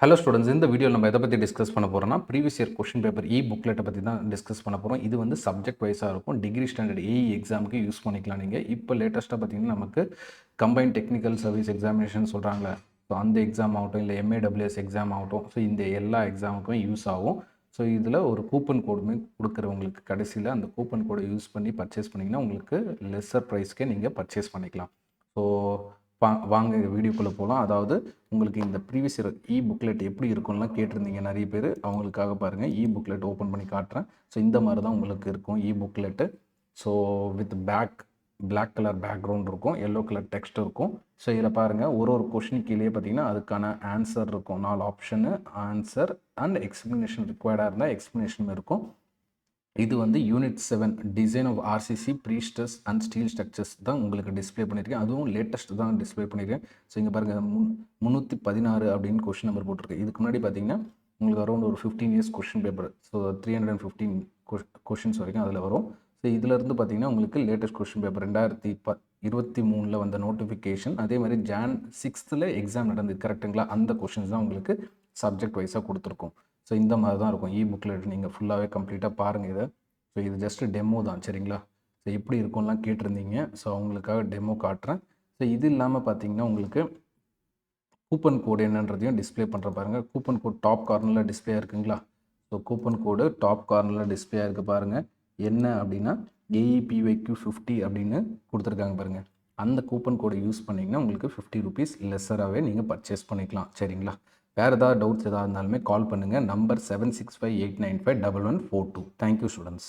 Hello students, இந்த வீடியோவில் நம்ம எதை பற்றி டிஸ்கஸ் பண்ண போகிறோம்னா ப்ரீவியஸ் இயர் கொஷின் பேப்பர் புக்லெட்டை பற்றி தான் டிஸ்கஸ் பண்ண போகிறோம். இது வந்து சப்ஜெக்ட் வைஸாக இருக்கும். டிகிரி ஸ்டாண்டர்ட் எக்ஸாமுக்கு யூஸ் பண்ணிக்கலாம். நீங்கள் இப்போ லேட்டஸ்ட்டாக பார்த்தீங்கன்னா நமக்கு கம்பைன் டெக்னிக்கல் சர்வீஸ் எக்ஸாமினேஷன் சொல்கிறாங்களே, ஸோ அந்த எக்ஸாம் ஆகட்டும், இல்லை MAWS எக்ஸாம் ஆகட்டும், ஸோ இந்த எல்லா எக்ஸாமுக்குமே யூஸ் ஆகும். ஸோ இதில் ஒரு கூப்பன் கோடுமே கொடுக்குறவங்களுக்கு கடைசியில் அந்த கூப்பன் கோடை யூஸ் பண்ணி பர்ச்சேஸ் பண்ணிங்கன்னா உங்களுக்கு லெஸ்ஸர் ப்ரைஸ்க்கே நீங்கள் பர்ச்சேஸ் பண்ணிக்கலாம். ஸோ வாங்க வீடியோக்குள்ளே போகலாம். அதாவது உங்களுக்கு இந்த ப்ரீவியஸ் இயர் புக்லெட் எப்படி இருக்கும்லாம் கேட்டிருந்தீங்க நிறைய பேர். அவங்களுக்காக பாருங்கள், புக்லெட் ஓப்பன் பண்ணி காட்டுறேன். ஸோ இந்த மாதிரி தான் உங்களுக்கு இருக்கும் booklet. So with black colour background இருக்கும், எல்லோ கலர் டெக்ஸ்ட் இருக்கும். ஸோ இதில் பாருங்கள், ஒரு கொஷின் கீழே பார்த்தீங்கன்னா அதுக்கான ஆன்சர் இருக்கும். 4 ஆப்ஷனு, ஆன்சர் அண்ட் எக்ஸ்ப்ளனேஷன் ரிக்வயர்டாக இருந்தால் எக்ஸ்ப்ளனேஷன் இருக்கும். இது வந்து unit 7 design of RCC prestressed and steel structures தான் உங்களுக்கு டிஸ்பிளே பண்ணியிருக்கேன். அதுவும் லேட்டஸ்ட் தான் டிஸ்பிளே பண்ணியிருக்கேன். ஸோ இங்கே பாருங்கள், 316 அப்படின்னு கொஷின் நம்பர் போட்டிருக்கு. இதுக்கு முன்னாடி பார்த்தீங்கன்னா உங்களுக்கு அரௌண்ட் ஒரு 15 years question paper, so 315 questions வரைக்கும் அதில் வரும். ஸோ இதிலேருந்து பார்த்தீங்கன்னா உங்களுக்கு லேட்டஸ்ட் கொஷின் பேப்பர் 2023 வந்த நோட்டிஃபிகேஷன், அதே மாதிரி Jan 6 எக்ஸாம் நடந்தது கரெக்டுங்களா, அந்த கொஷின்ஸ் தான் உங்களுக்கு சப்ஜெக்ட் வைஸாக கொடுத்துருக்கோம். ஸோ இந்த மாதிரி தான் இருக்கும் புக்லெட். நீங்கள் ஃபுல்லாகவே கம்ப்ளீட்டாக பாருங்கள் இதை. ஸோ இது ஜஸ்ட்டு டெமோ தான், சரிங்களா. ஸோ எப்படி இருக்கும்லாம் கேட்டிருந்தீங்க. ஸோ அவங்களுக்காக டெமோ காட்டுறேன். ஸோ இது இல்லாமல் பார்த்தீங்கன்னா உங்களுக்கு கூப்பன் கோடு என்னன்றதையும் டிஸ்பிளே பண்ணுற பாருங்கள். கூப்பன் கோட் டாப் கார்னரில் டிஸ்பிளே இருக்குங்களா. ஸோ கூப்பன் கோடு டாப் கார்னரில் டிஸ்பிளே இருக்குது பாருங்கள். என்ன அப்படின்னா AEPYQ50 அப்படின்னு கொடுத்துருக்காங்க பாருங்கள். அந்த கூப்பன் கோடை யூஸ் பண்ணிங்கன்னா உங்களுக்கு 50 rupees லெஸ்ஸராகவே நீங்கள் பர்ச்சேஸ் பண்ணிக்கலாம், சரிங்களா. வேறு ஏதாவது டவுட்ஸ் எதாவது இருந்தாலுமே கால் பண்ணுங்கள். நம்பர் 7658951142. Thank you students.